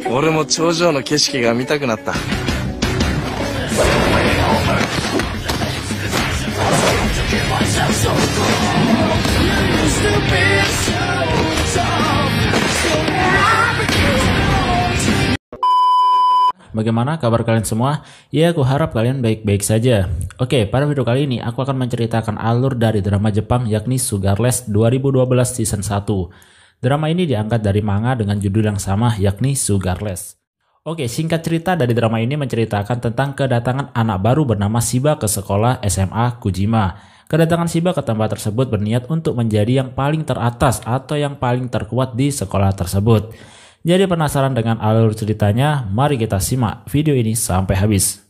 俺も頂上の景色が見たくなった。Bagaimana kabar kalian semua? Ya, aku harap kalian baik-baik saja. Oke, pada video kali ini aku akan menceritakan alur dari drama Jepang yakni Sugarless 2012 season 1. Drama ini diangkat dari manga dengan judul yang sama yakni Sugarless. Oke, singkat cerita dari drama ini menceritakan tentang kedatangan anak baru bernama Shiba ke sekolah SMA Kujima. Kedatangan Shiba ke tempat tersebut berniat untuk menjadi yang paling teratas atau yang paling terkuat di sekolah tersebut. Jadi penasaran dengan alur ceritanya? Mari kita simak video ini sampai habis.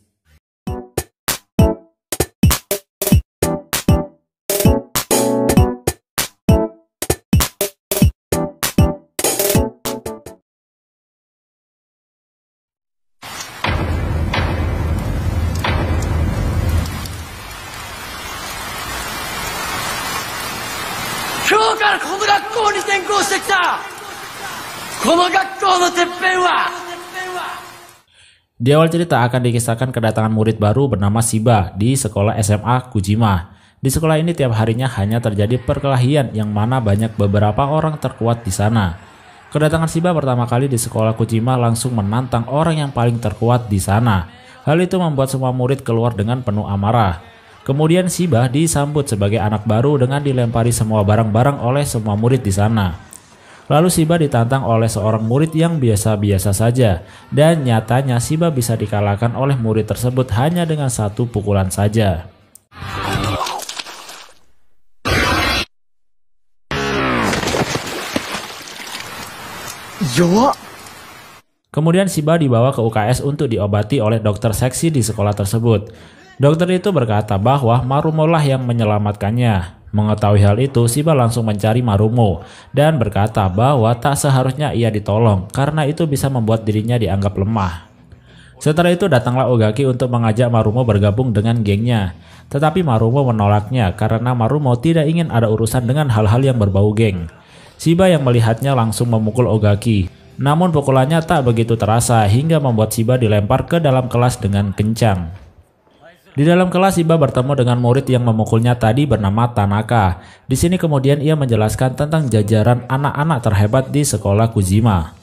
Di awal cerita akan dikisahkan kedatangan murid baru bernama Shiba di sekolah SMA Kujima. Di sekolah ini tiap harinya hanya terjadi perkelahian yang mana banyak beberapa orang terkuat di sana. Kedatangan Shiba pertama kali di sekolah Kujima langsung menantang orang yang paling terkuat di sana. Hal itu membuat semua murid keluar dengan penuh amarah. Kemudian Shiba disambut sebagai anak baru dengan dilempari semua barang-barang oleh semua murid di sana. Lalu Shiba ditantang oleh seorang murid yang biasa-biasa saja, dan nyatanya Shiba bisa dikalahkan oleh murid tersebut hanya dengan satu pukulan saja. Kemudian Shiba dibawa ke UKS untuk diobati oleh dokter seksi di sekolah tersebut. Dokter itu berkata bahwa Marumo lah yang menyelamatkannya. Mengetahui hal itu, Shiba langsung mencari Marumo dan berkata bahwa tak seharusnya ia ditolong karena itu bisa membuat dirinya dianggap lemah. Setelah itu datanglah Ogaki untuk mengajak Marumo bergabung dengan gengnya. Tetapi Marumo menolaknya karena Marumo tidak ingin ada urusan dengan hal-hal yang berbau geng. Shiba yang melihatnya langsung memukul Ogaki. Namun pukulannya tak begitu terasa hingga membuat Shiba dilempar ke dalam kelas dengan kencang. Di dalam kelas Shiba bertemu dengan murid yang memukulnya tadi bernama Tanaka. Di sini kemudian ia menjelaskan tentang jajaran anak-anak terhebat di sekolah Kujima.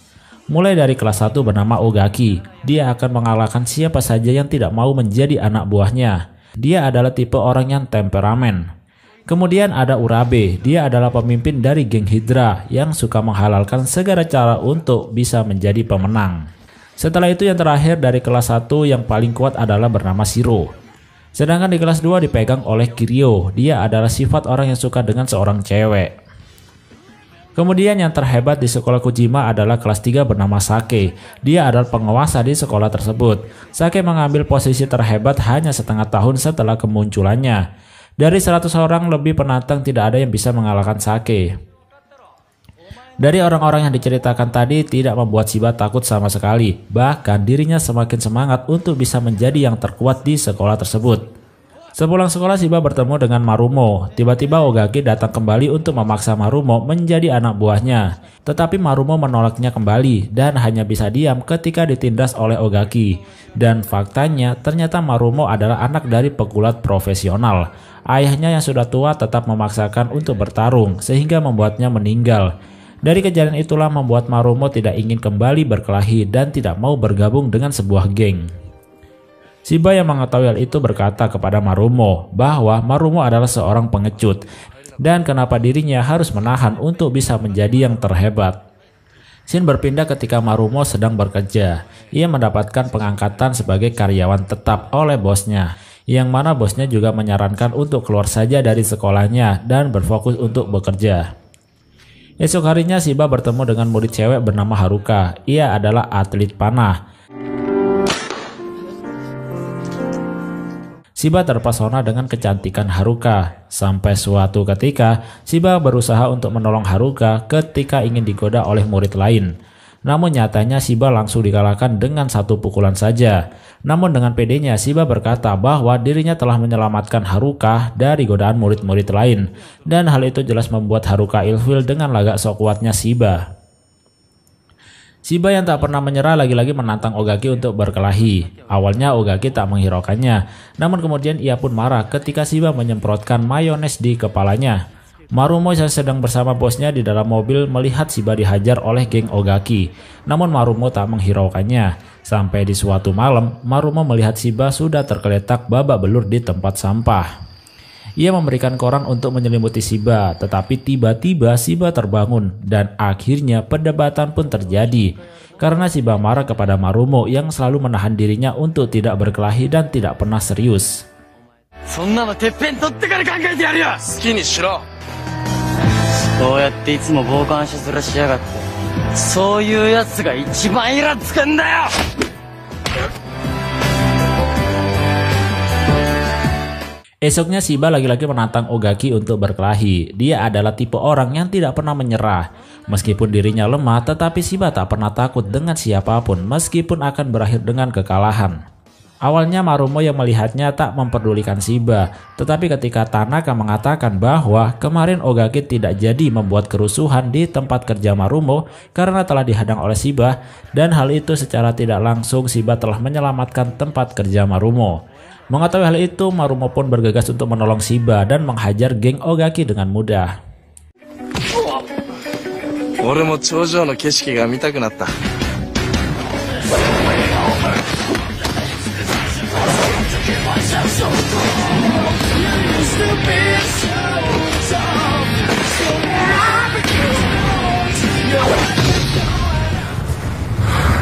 Mulai dari kelas 1 bernama Ogaki, dia akan mengalahkan siapa saja yang tidak mau menjadi anak buahnya. Dia adalah tipe orang yang temperamen. Kemudian ada Urabe, dia adalah pemimpin dari geng Hydra yang suka menghalalkan segala cara untuk bisa menjadi pemenang. Setelah itu yang terakhir dari kelas 1 yang paling kuat adalah bernama Shiro. Sedangkan di kelas 2 dipegang oleh Kiryu, dia adalah sifat orang yang suka dengan seorang cewek. Kemudian yang terhebat di sekolah Kujima adalah kelas 3 bernama Sake. Dia adalah penguasa di sekolah tersebut. Sake mengambil posisi terhebat hanya setengah tahun setelah kemunculannya. Dari 100 orang lebih penantang tidak ada yang bisa mengalahkan Sake. Dari orang-orang yang diceritakan tadi tidak membuat Shiba takut sama sekali. Bahkan dirinya semakin semangat untuk bisa menjadi yang terkuat di sekolah tersebut. Sepulang sekolah Shiba bertemu dengan Marumo. Tiba-tiba Ogaki datang kembali untuk memaksa Marumo menjadi anak buahnya. Tetapi Marumo menolaknya kembali dan hanya bisa diam ketika ditindas oleh Ogaki. Dan faktanya ternyata Marumo adalah anak dari pegulat profesional. Ayahnya yang sudah tua tetap memaksakan untuk bertarung sehingga membuatnya meninggal. Dari kejadian itulah membuat Marumo tidak ingin kembali berkelahi dan tidak mau bergabung dengan sebuah geng. Shiba yang mengetahui hal itu berkata kepada Marumo bahwa Marumo adalah seorang pengecut dan kenapa dirinya harus menahan untuk bisa menjadi yang terhebat. Scene berpindah ketika Marumo sedang bekerja. Ia mendapatkan pengangkatan sebagai karyawan tetap oleh bosnya, yang mana bosnya juga menyarankan untuk keluar saja dari sekolahnya dan berfokus untuk bekerja. Esok harinya Shiba bertemu dengan murid cewek bernama Haruka. Ia adalah atlet panah. Shiba terpesona dengan kecantikan Haruka. Sampai suatu ketika, Shiba berusaha untuk menolong Haruka ketika ingin digoda oleh murid lain. Namun nyatanya Shiba langsung dikalahkan dengan satu pukulan saja. Namun dengan pedenya Shiba berkata bahwa dirinya telah menyelamatkan Haruka dari godaan murid-murid lain. Dan hal itu jelas membuat Haruka ilfil dengan lagak sok kuatnya Shiba. Shiba yang tak pernah menyerah lagi-lagi menantang Ogaki untuk berkelahi. Awalnya Ogaki tak menghiraukannya, namun kemudian ia pun marah ketika Shiba menyemprotkan mayones di kepalanya. Marumo yang sedang bersama bosnya di dalam mobil melihat Shiba dihajar oleh geng Ogaki, namun Marumo tak menghiraukannya. Sampai di suatu malam, Marumo melihat Shiba sudah tergeletak babak belur di tempat sampah. Ia memberikan koran untuk menyelimuti Shiba, tetapi tiba-tiba Shiba terbangun dan akhirnya perdebatan pun terjadi karena Shiba marah kepada Marumo yang selalu menahan dirinya untuk tidak berkelahi dan tidak pernah serius. Esoknya Shiba lagi-lagi menantang Ogaki untuk berkelahi. Dia adalah tipe orang yang tidak pernah menyerah. Meskipun dirinya lemah, tetapi Shiba tak pernah takut dengan siapapun meskipun akan berakhir dengan kekalahan. Awalnya Marumo yang melihatnya tak memperdulikan Shiba, tetapi ketika Tanaka mengatakan bahwa kemarin Ogaki tidak jadi membuat kerusuhan di tempat kerja Marumo karena telah dihadang oleh Shiba, dan hal itu secara tidak langsung Shiba telah menyelamatkan tempat kerja Marumo. Mengetahui hal itu, Marumo pun bergegas untuk menolong Shiba dan menghajar geng Ogaki dengan mudah.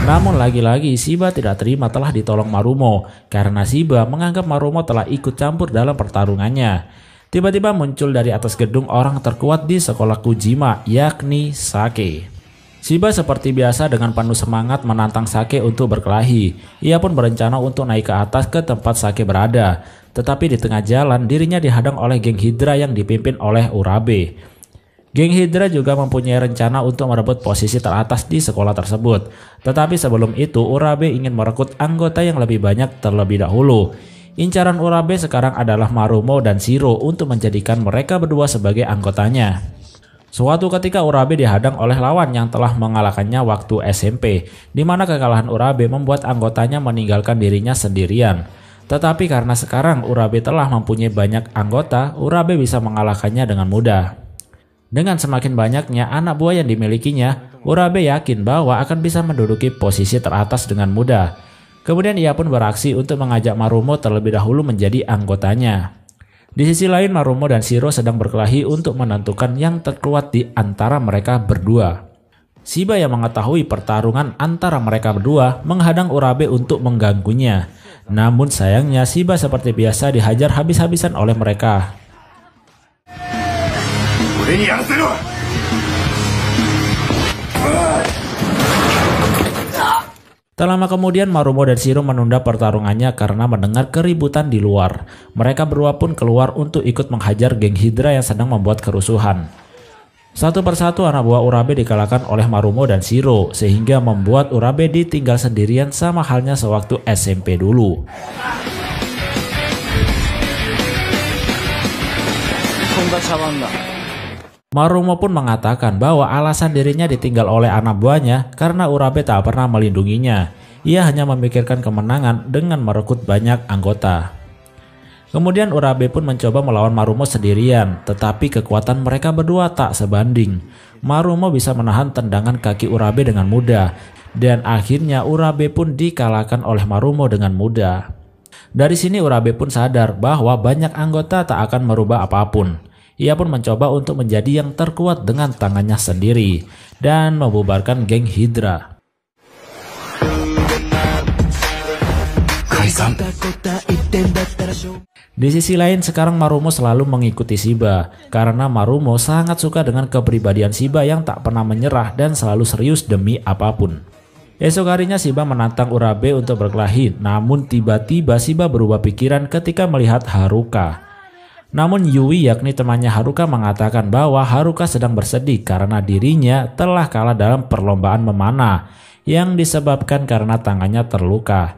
Namun lagi-lagi Shiba tidak terima telah ditolong Marumo karena Shiba menganggap Marumo telah ikut campur dalam pertarungannya. Tiba-tiba muncul dari atas gedung orang terkuat di sekolah Kujima, yakni Sake. Shiba seperti biasa dengan penuh semangat menantang Sake untuk berkelahi. Ia pun berencana untuk naik ke atas ke tempat Sake berada. Tetapi di tengah jalan dirinya dihadang oleh geng Hydra yang dipimpin oleh Urabe. Geng Hydra juga mempunyai rencana untuk merebut posisi teratas di sekolah tersebut. Tetapi sebelum itu Urabe ingin merekrut anggota yang lebih banyak terlebih dahulu. Incaran Urabe sekarang adalah Marumo dan Shiro untuk menjadikan mereka berdua sebagai anggotanya. Suatu ketika Urabe dihadang oleh lawan yang telah mengalahkannya waktu SMP, di mana kekalahan Urabe membuat anggotanya meninggalkan dirinya sendirian. Tetapi karena sekarang Urabe telah mempunyai banyak anggota, Urabe bisa mengalahkannya dengan mudah. Dengan semakin banyaknya anak buah yang dimilikinya, Urabe yakin bahwa akan bisa menduduki posisi teratas dengan mudah. Kemudian ia pun beraksi untuk mengajak Marumo terlebih dahulu menjadi anggotanya. Di sisi lain Marumo dan Shiro sedang berkelahi untuk menentukan yang terkuat di antara mereka berdua. Shiba yang mengetahui pertarungan antara mereka berdua menghadang Urabe untuk mengganggunya. Namun sayangnya Shiba seperti biasa dihajar habis-habisan oleh mereka. Tak lama kemudian Marumo dan Shiro menunda pertarungannya karena mendengar keributan di luar. Mereka berdua pun keluar untuk ikut menghajar geng Hydra yang sedang membuat kerusuhan. Satu persatu anak buah Urabe dikalahkan oleh Marumo dan Shiro, sehingga membuat Urabe ditinggal sendirian sama halnya sewaktu SMP dulu. Marumo pun mengatakan bahwa alasan dirinya ditinggal oleh anak buahnya karena Urabe tak pernah melindunginya. Ia hanya memikirkan kemenangan dengan merekrut banyak anggota. Kemudian Urabe pun mencoba melawan Marumo sendirian, tetapi kekuatan mereka berdua tak sebanding. Marumo bisa menahan tendangan kaki Urabe dengan mudah, dan akhirnya Urabe pun dikalahkan oleh Marumo dengan mudah. Dari sini Urabe pun sadar bahwa banyak anggota tak akan merubah apapun. Ia pun mencoba untuk menjadi yang terkuat dengan tangannya sendiri dan membubarkan geng Hydra. Di sisi lain sekarang Marumo selalu mengikuti Shiba karena Marumo sangat suka dengan kepribadian Shiba yang tak pernah menyerah dan selalu serius demi apapun. Esok harinya Shiba menantang Urabe untuk berkelahi, namun tiba-tiba Shiba berubah pikiran ketika melihat Haruka. Namun Yui yakni temannya Haruka mengatakan bahwa Haruka sedang bersedih karena dirinya telah kalah dalam perlombaan memanah yang disebabkan karena tangannya terluka.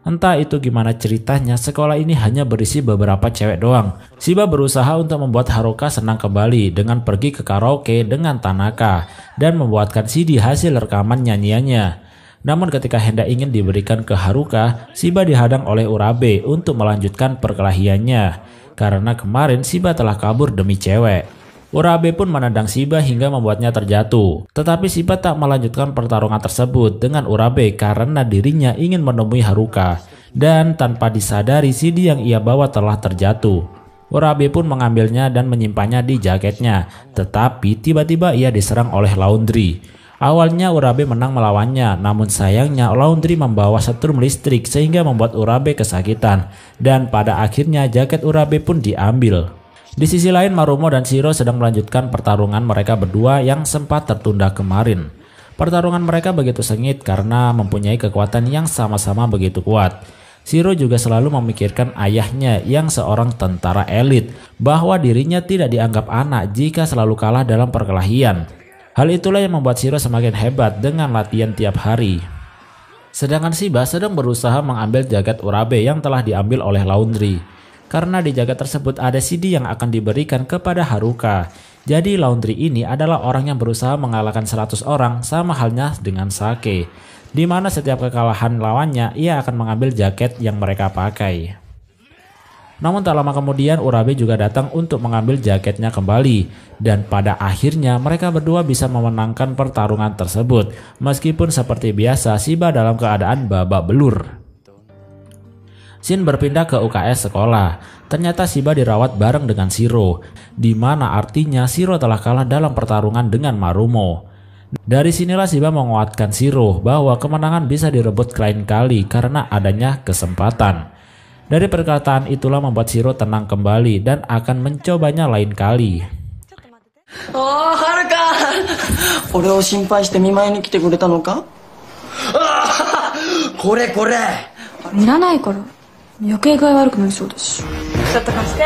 Entah itu gimana ceritanya, sekolah ini hanya berisi beberapa cewek doang. Shiba berusaha untuk membuat Haruka senang kembali dengan pergi ke karaoke dengan Tanaka dan membuatkan CD hasil rekaman nyanyiannya. Namun ketika hendak ingin diberikan ke Haruka, Shiba dihadang oleh Urabe untuk melanjutkan perkelahiannya. Karena kemarin Shiba telah kabur demi cewek. Urabe pun menendang Shiba hingga membuatnya terjatuh. Tetapi Shiba tak melanjutkan pertarungan tersebut dengan Urabe karena dirinya ingin menemui Haruka. Dan tanpa disadari CD yang ia bawa telah terjatuh. Urabe pun mengambilnya dan menyimpannya di jaketnya. Tetapi tiba-tiba ia diserang oleh Laundry. Awalnya Urabe menang melawannya, namun sayangnya Laundry membawa setrum listrik sehingga membuat Urabe kesakitan. Dan pada akhirnya jaket Urabe pun diambil. Di sisi lain Marumo dan Shiro sedang melanjutkan pertarungan mereka berdua yang sempat tertunda kemarin. Pertarungan mereka begitu sengit karena mempunyai kekuatan yang sama-sama begitu kuat. Shiro juga selalu memikirkan ayahnya yang seorang tentara elit, bahwa dirinya tidak dianggap anak jika selalu kalah dalam perkelahian. Hal itulah yang membuat Shiro semakin hebat dengan latihan tiap hari. Sedangkan Shiba sedang berusaha mengambil jaket Urabe yang telah diambil oleh Laundry. Karena di jaket tersebut ada CD yang akan diberikan kepada Haruka. Jadi Laundry ini adalah orang yang berusaha mengalahkan 100 orang sama halnya dengan Sake. Di mana setiap kekalahan lawannya ia akan mengambil jaket yang mereka pakai. Namun tak lama kemudian Urabe juga datang untuk mengambil jaketnya kembali. Dan pada akhirnya mereka berdua bisa memenangkan pertarungan tersebut. Meskipun seperti biasa Shiba dalam keadaan babak belur. Shin berpindah ke UKS sekolah. Ternyata Shiba dirawat bareng dengan Shiro. Di mana artinya Shiro telah kalah dalam pertarungan dengan Marumo. Dari sinilah Shiba menguatkan Shiro bahwa kemenangan bisa direbut lain kali karena adanya kesempatan. Dari perkataan itulah membuat Shiro tenang kembali dan akan mencobanya lain kali. Oh, Haruka! 俺を心配して見舞いに来てくれたのか? これこれ! いらないから。余計具合悪くなりそうだし。ちょっと貸して。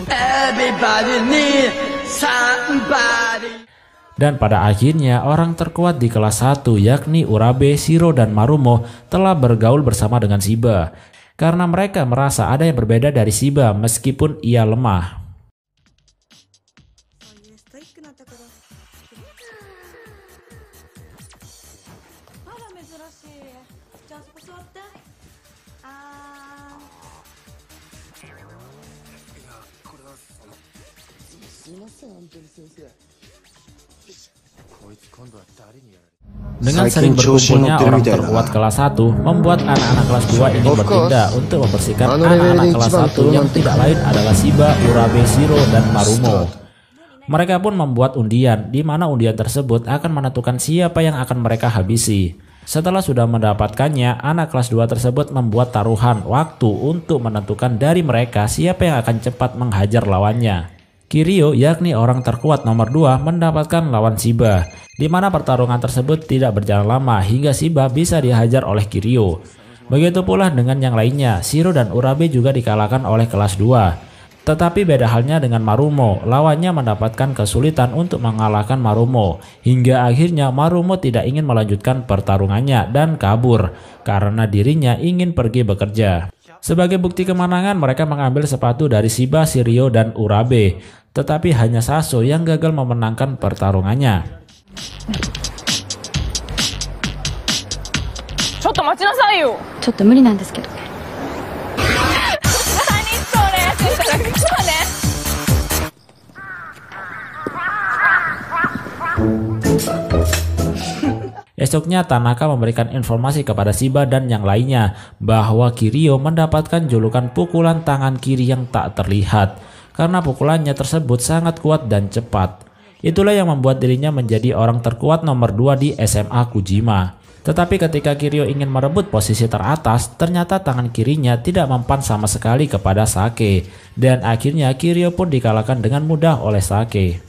Everybody need somebody. Dan pada akhirnya orang terkuat di kelas 1 yakni Urabe, Shiro, dan Marumo telah bergaul bersama dengan Shiba. Karena mereka merasa ada yang berbeda dari Shiba meskipun ia lemah. Dengan sering berkumpulnya orang terkuat kelas 1 membuat anak-anak kelas 2 ingin bertindak untuk membersihkan anak-anak kelas 1 yang tidak lain adalah Shiba, Urabe, Shiro, dan Marumo. Mereka pun membuat undian, di mana undian tersebut akan menentukan siapa yang akan mereka habisi. Setelah sudah mendapatkannya, anak kelas 2 tersebut membuat taruhan waktu untuk menentukan dari mereka siapa yang akan cepat menghajar lawannya. Kiryu yakni orang terkuat nomor 2 mendapatkan lawan Shiba, di mana pertarungan tersebut tidak berjalan lama hingga Shiba bisa dihajar oleh Kiryu. Begitu pula dengan yang lainnya, Shiro dan Urabe juga dikalahkan oleh kelas 2. Tetapi beda halnya dengan Marumo, lawannya mendapatkan kesulitan untuk mengalahkan Marumo, hingga akhirnya Marumo tidak ingin melanjutkan pertarungannya dan kabur karena dirinya ingin pergi bekerja. Sebagai bukti kemenangan mereka mengambil sepatu dari Shiba, Shiryu, dan Urabe, tetapi hanya Saso yang gagal memenangkan pertarungannya. ちょっと待ちなさいよ。ちょっと無理なんですけど。何それ。ちょっとね。Esoknya Tanaka memberikan informasi kepada Shiba dan yang lainnya bahwa Kiryu mendapatkan julukan pukulan tangan kiri yang tak terlihat karena pukulannya tersebut sangat kuat dan cepat. Itulah yang membuat dirinya menjadi orang terkuat nomor 2 di SMA Kujima. Tetapi ketika Kiryu ingin merebut posisi teratas, ternyata tangan kirinya tidak mempan sama sekali kepada Sake. Dan akhirnya Kiryu pun dikalahkan dengan mudah oleh Sake.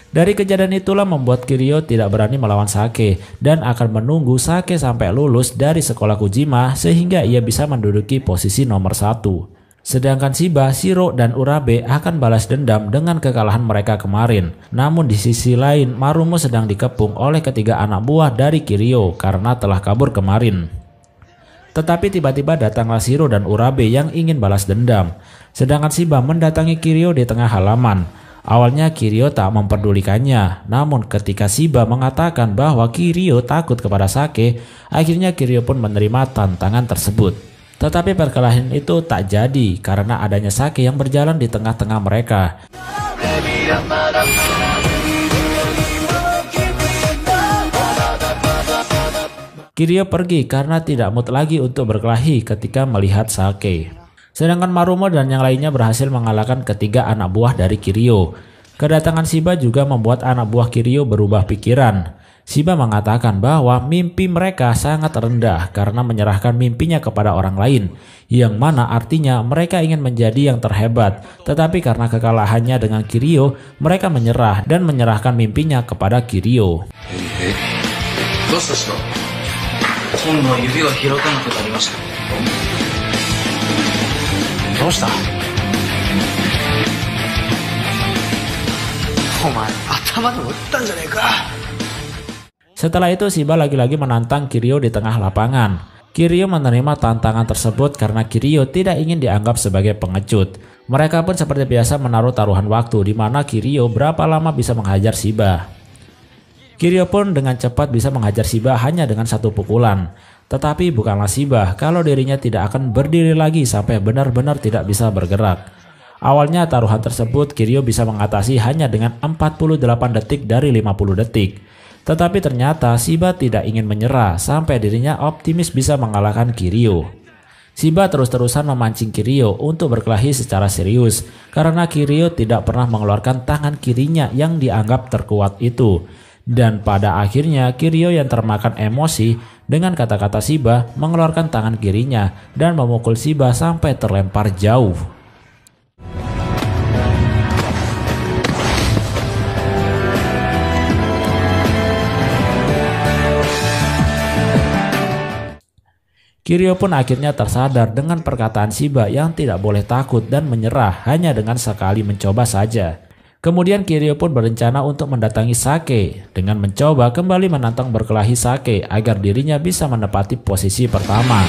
Dari kejadian itulah membuat Kiryu tidak berani melawan Sake dan akan menunggu Sake sampai lulus dari sekolah Kujima sehingga ia bisa menduduki posisi nomor 1. Sedangkan Shiba, Shiro, dan Urabe akan balas dendam dengan kekalahan mereka kemarin. Namun di sisi lain, Marumo sedang dikepung oleh ketiga anak buah dari Kiryu karena telah kabur kemarin. Tetapi tiba-tiba datanglah Shiro dan Urabe yang ingin balas dendam. Sedangkan Shiba mendatangi Kiryu di tengah halaman. Awalnya Kiryu tak memperdulikannya, namun ketika Shiba mengatakan bahwa Kiryu takut kepada Sake, akhirnya Kiryu pun menerima tantangan tersebut. Tetapi perkelahian itu tak jadi karena adanya Sake yang berjalan di tengah-tengah mereka. Kiryu pergi karena tidak mood lagi untuk berkelahi ketika melihat Sake. Sedangkan Marumo dan yang lainnya berhasil mengalahkan ketiga anak buah dari Kiryu. Kedatangan Shiba juga membuat anak buah Kiryu berubah pikiran. Shiba mengatakan bahwa mimpi mereka sangat rendah karena menyerahkan mimpinya kepada orang lain, yang mana artinya mereka ingin menjadi yang terhebat. Tetapi karena kekalahannya dengan Kiryu, mereka menyerah dan menyerahkan mimpinya kepada Kiryu. 今度は指が開かなくなりました。どうした？お前頭でも打ったんじゃねえか。Setelah itu Shiba lagi-lagi menantang Kiryu di tengah lapangan. Kiryu menerima tantangan tersebut karena Kiryu tidak ingin dianggap sebagai pengecut. Mereka pun seperti biasa menaruh taruhan waktu di mana Kiryu berapa lama bisa menghajar Shiba. Kiryu pun dengan cepat bisa menghajar Shiba hanya dengan satu pukulan. Tetapi bukanlah Shiba kalau dirinya tidak akan berdiri lagi sampai benar-benar tidak bisa bergerak. Awalnya taruhan tersebut Kiryu bisa mengatasi hanya dengan 48 detik dari 50 detik. Tetapi ternyata Shiba tidak ingin menyerah sampai dirinya optimis bisa mengalahkan Kiryu. Shiba terus-terusan memancing Kiryu untuk berkelahi secara serius karena Kiryu tidak pernah mengeluarkan tangan kirinya yang dianggap terkuat itu. Dan pada akhirnya Kiryu yang termakan emosi dengan kata-kata Shiba mengeluarkan tangan kirinya dan memukul Shiba sampai terlempar jauh. Kiryu pun akhirnya tersadar dengan perkataan Shiba yang tidak boleh takut dan menyerah hanya dengan sekali mencoba saja. Kemudian Kiryu pun berencana untuk mendatangi Sake dengan mencoba kembali menantang berkelahi Sake agar dirinya bisa menepati posisi pertama.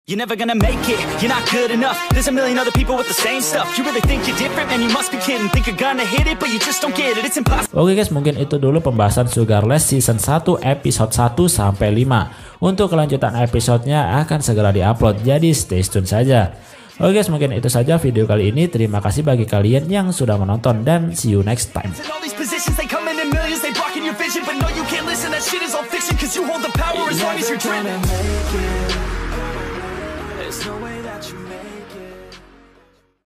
You're never gonna make it, you're not good enough. There's a million other people with the same stuff. You really think you're different, man, you must be kidding. Think you're gonna hit it, but you just don't get it, it's impossible. Oke guys, mungkin itu dulu pembahasan Sugarless Season 1 episode 1 sampai 5. Untuk kelanjutan episodenya akan segera diupload, jadi stay tune saja. Oke guys, mungkin itu saja video kali ini. Terima kasih bagi kalian yang sudah menonton dan see you next time. There's no way that you